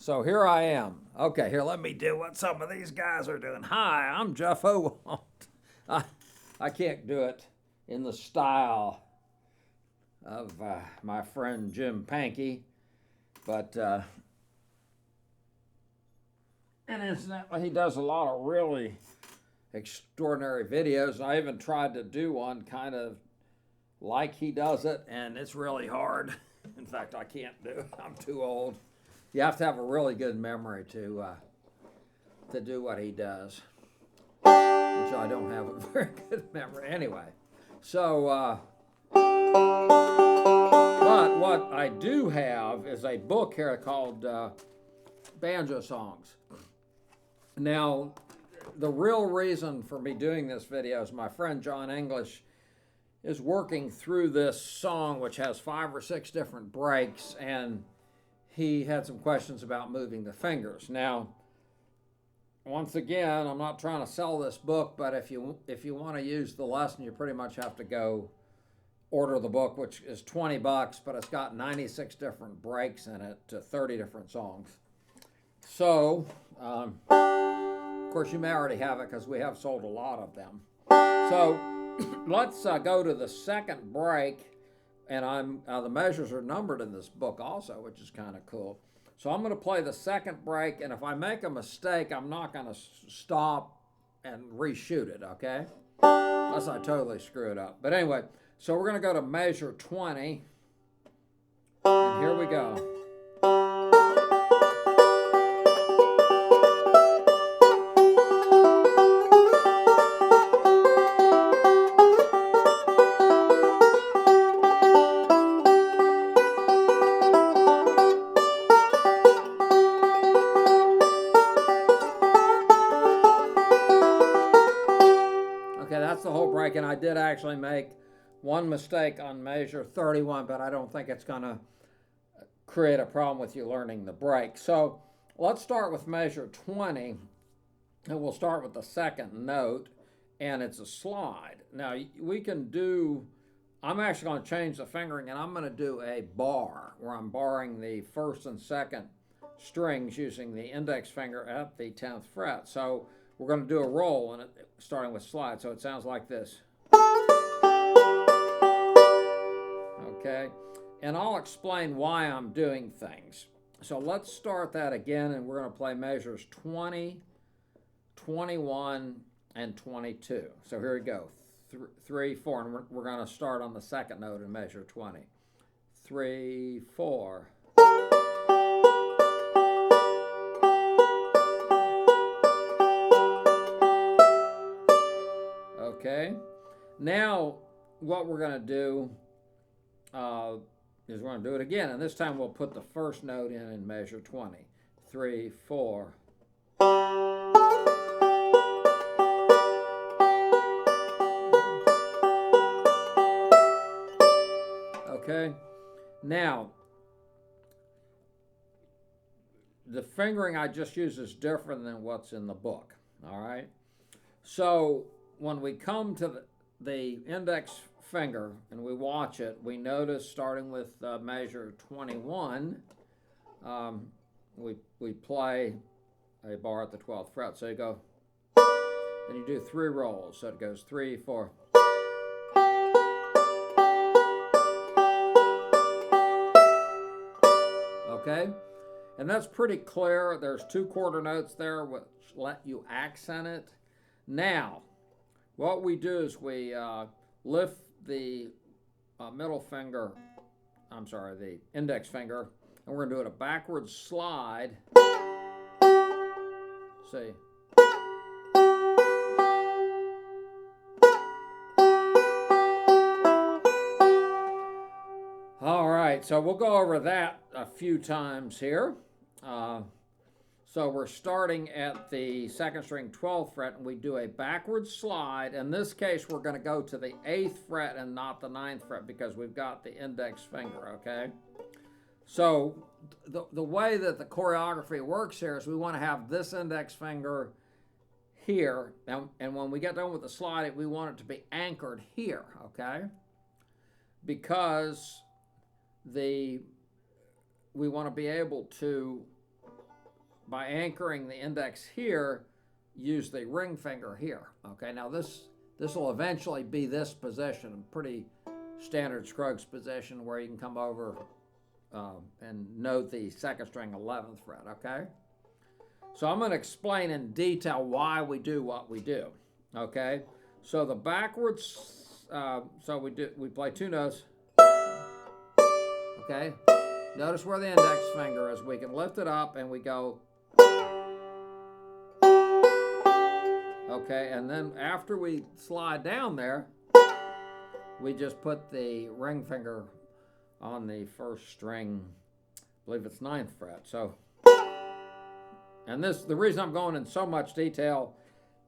So here I am. Okay, here, let me do what some of these guys are doing. Hi, I'm Jeff Owalt. I, I can't do it in the style of my friend Jim Pankey, but and incidentally, he does a lot of really extraordinary videos. I even tried to do one kind of like he does it, and it's really hard. In fact, I can't do it. I'm too old. You have to have a really good memory to do what he does, which I don't have a very good memory anyway. So, but what I do have is a book here called Banjo Songs. Now, the real reason for me doing this video is my friend John English is working through this song, which has 5 or 6 different breaks, and he had some questions about moving the fingers. Now, once again, I'm not trying to sell this book, but if you want to use the lesson, you pretty much have to go order the book, which is $20, but it's got 96 different breaks in it to 30 different songs. So, of course, you may already have it because we have sold a lot of them. So, let's go to the second break, and the measures are numbered in this book also, which is kind of cool. So I'm going to play the second break, and if I make a mistake, I'm not going to stop and reshoot it, okay? Unless I totally screw it up. But anyway, so we're going to go to measure 20, and here we go. That's the whole break, and I did actually make one mistake on measure 31, but I don't think it's going to create a problem with you learning the break. So let's start with measure 20, and we'll start with the second note, and it's a slide. Now, I'm actually going to change the fingering, and I'm going to do a bar, where I'm barring the first and second strings using the index finger at the 10th fret. So we're going to do a roll, and starting with slide, so it sounds like this. Okay, and I'll explain why I'm doing things. So let's start that again, and we're going to play measures 20, 21, and 22. So here we go. 3, 4, and we're going to start on the second note in measure 20. 3, 4. Okay, now what we're going to do is we're going to do it again, and this time we'll put the first note in measure 20. 3, 4. Okay, now the fingering I just used is different than what's in the book, all right? So when we come to the index finger and we watch it, we notice starting with measure 21, we play a bar at the 12th fret. So you go, and you do 3 rolls. So it goes 3, 4. Okay, and that's pretty clear. There's 2 quarter notes there which let you accent it. Now, what we do is we lift the the index finger, and we're going to do it a backwards slide. See. All right, so we'll go over that a few times here. So we're starting at the 2nd string 12th fret, and we do a backward slide. In this case, we're going to go to the 8th fret and not the 9th fret because we've got the index finger, okay? So the way that the choreography works here is we want to have this index finger here, and when we get done with the slide, we want it to be anchored here, okay? Because we want to be able to by anchoring the index here, use the ring finger here. Okay, now this will eventually be this position, pretty standard Scruggs position where you can come over and note the second string 11th fret, okay? So I'm going to explain in detail why we do what we do, okay? So the backwards, so we play two notes, okay? Notice where the index finger is. We can lift it up and we go, okay, and then after we slide down there, we just put the ring finger on the first string, I believe it's 9th fret. So, and the reason I'm going in so much detail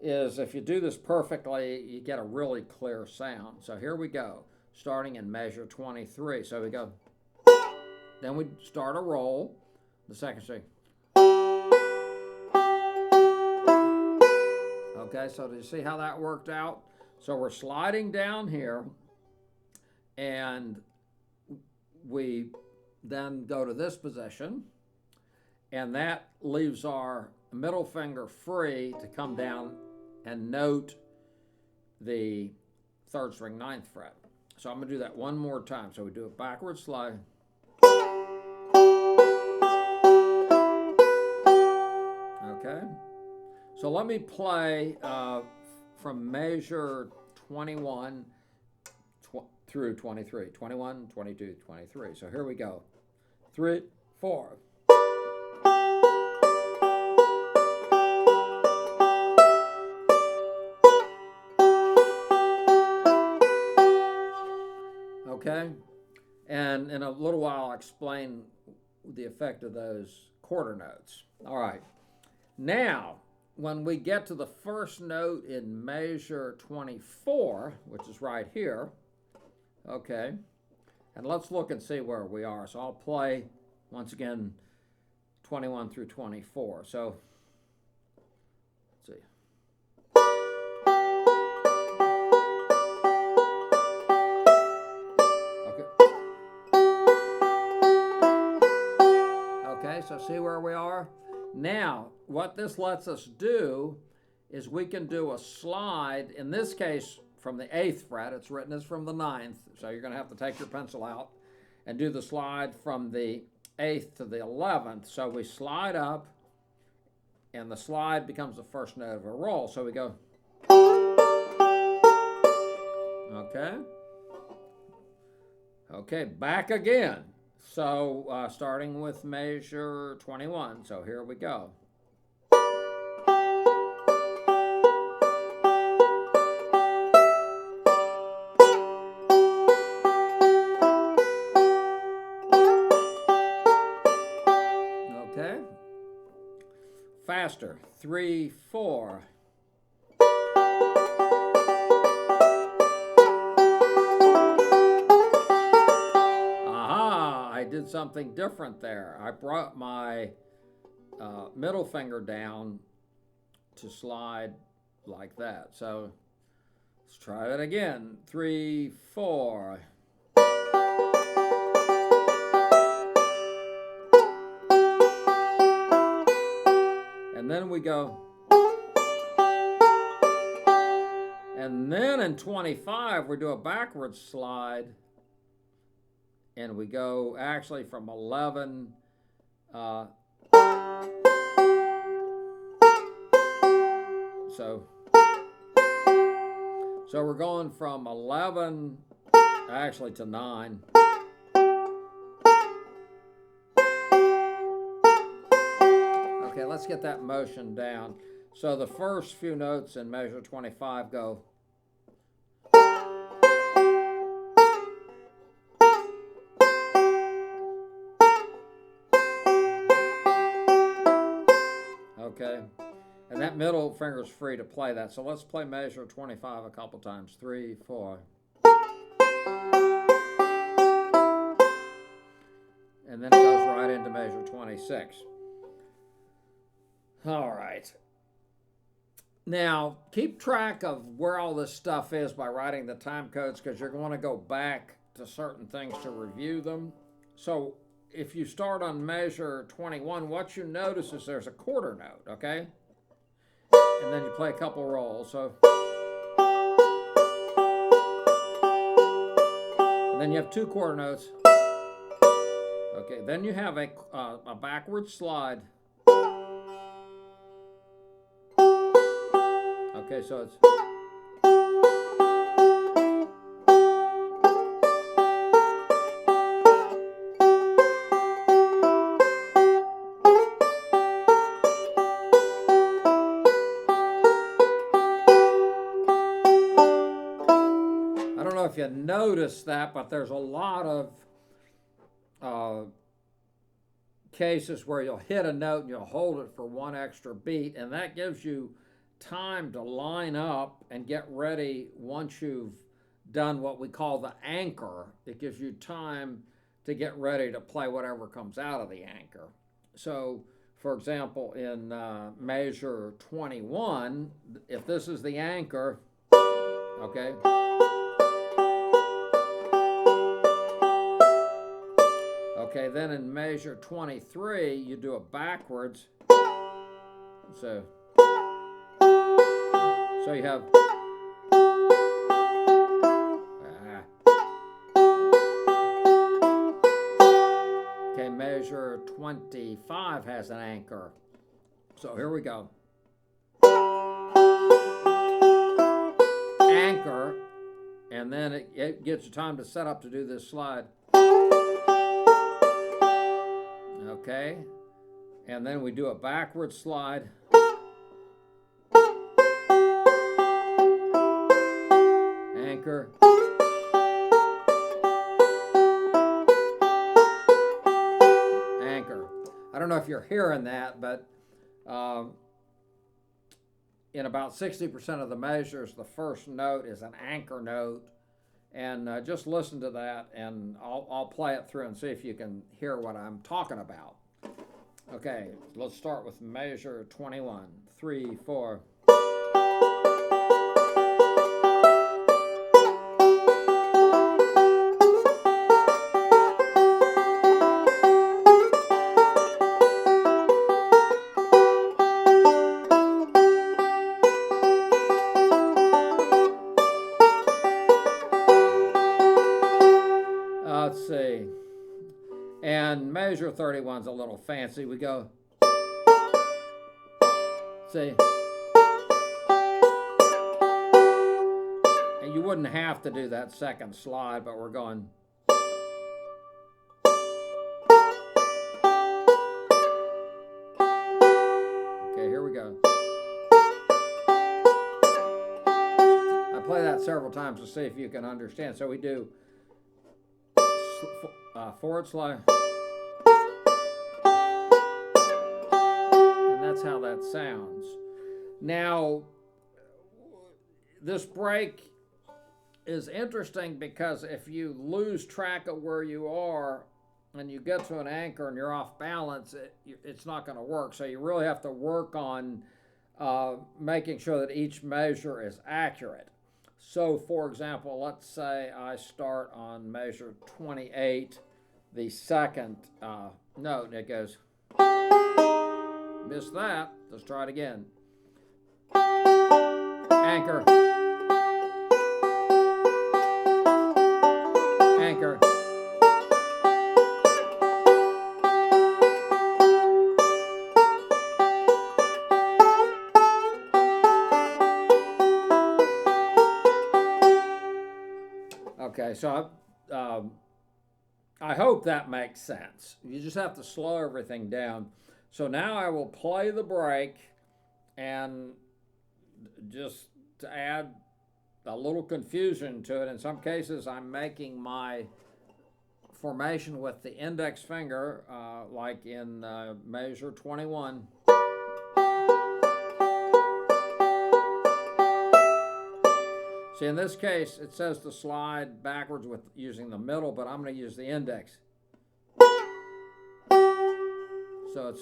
is if you do this perfectly, you get a really clear sound. So here we go, starting in measure 23. So we go, then we start a roll, the second string. Okay, so do you see how that worked out? So we're sliding down here, and we then go to this position, and that leaves our middle finger free to come down and note the third string 9th fret. So I'm going to do that one more time. So we do a backward slide. Okay. So let me play from measure 21 through 23. 21, 22, 23. So here we go. 3, 4. Okay, and in a little while I'll explain the effect of those quarter notes. All right, now when we get to the first note in measure 24, which is right here, okay, and let's look and see where we are. So I'll play once again 21 through 24. So let's see. Okay, so see where we are? Now, what this lets us do is we can do a slide, in this case from the 8th fret, it's written as from the 9th, so you're going to have to take your pencil out and do the slide from the 8th to the 11th. So we slide up, and the slide becomes the first note of a roll. So we go, okay, okay, back again. So starting with measure 21, so here we go. Okay, faster, 3, 4. I did something different there. I brought my middle finger down to slide like that. So let's try it again. 3, 4. And then we go. And then in 25, we do a backwards slide. And we go actually from 11, so we're going from 11 actually to 9. Okay, let's get that motion down. So the first few notes in measure 25 go. Okay, and that middle finger is free to play that. So let's play measure 25 a couple times. 3, 4. And then it goes right into measure 26. All right. Now, keep track of where all this stuff is by writing the time codes, because you're going to go back to certain things to review them. So if you start on measure 21, what you notice is there's a quarter note, okay? And then you play a couple rolls. So, and then you have 2 quarter notes. Okay, then you have a backward slide. Okay, so it's... I don't know if you noticed that, but there's a lot of cases where you'll hit a note and you'll hold it for 1 extra beat, and that gives you time to line up and get ready. Once you've done what we call the anchor, it gives you time to get ready to play whatever comes out of the anchor. So, for example, in measure 21, if this is the anchor, okay, okay, then in measure 23, you do it backwards. So you have... Okay, measure 25 has an anchor. So here we go. Anchor, and then it gets you time to set up to do this slide. Okay, and then we do a backward slide. Anchor. Anchor. I don't know if you're hearing that, but in about 60% of the measures, the first note is an anchor note. And just listen to that, and I'll play it through and see if you can hear what I'm talking about. Okay, let's start with measure 21. 3, 4. Let's see. And measure 31's a little fancy. We go, see. And you wouldn't have to do that second slide, but we're going. Okay, here we go. I play that several times to see if you can understand. So we do forward slide, and that's how that sounds. Now, this break is interesting because if you lose track of where you are and you get to an anchor and you're off balance, it's not going to work. So you really have to work on making sure that each measure is accurate. So, for example, let's say I start on measure 28, the second note, and it goes, missed that, let's try it again. Anchor. Anchor. Okay, so I hope that makes sense. You just have to slow everything down. So now I will play the break, and just to add a little confusion to it, in some cases I'm making my formation with the index finger, like in measure 21. See, in this case, it says to slide backwards with using the middle, but I'm going to use the index. So it's...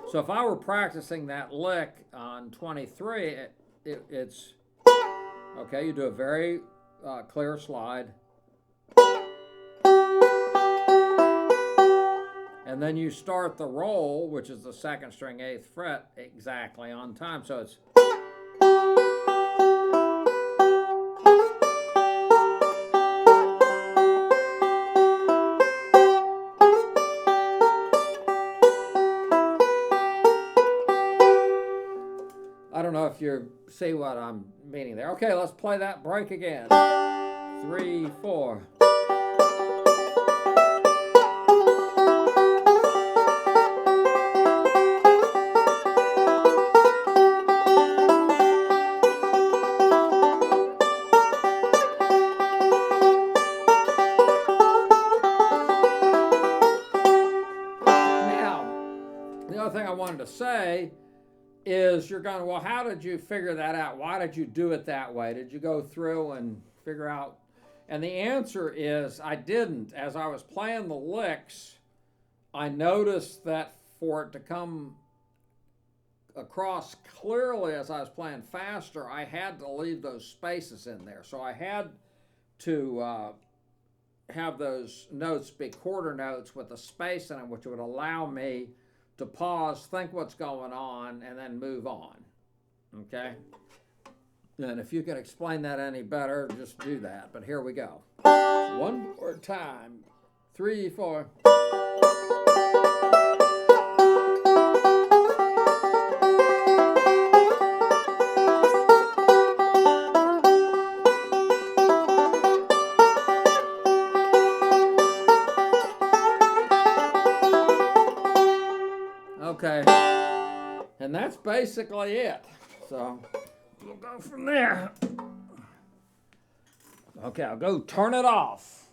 So if I were practicing that lick on 23, it's... Okay, you do a very clear slide. And then you start the roll, which is the second string 8th fret, exactly on time. So it's... I don't know if you see what I'm meaning there. Okay, let's play that break again. 3, 4. The other thing I wanted to say is you're going, well, how did you figure that out? Why did you do it that way? Did you go through and figure out? And the answer is I didn't. As I was playing the licks, I noticed that for it to come across clearly as I was playing faster, I had to leave those spaces in there. So I had to have those notes be quarter notes with a space in them, which would allow me to pause, think what's going on, and then move on, okay? And if you can explain that any better, just do that. But here we go. One more time. 3, 4. Okay, and that's basically it. So we'll go from there. Okay, I'll go turn it off.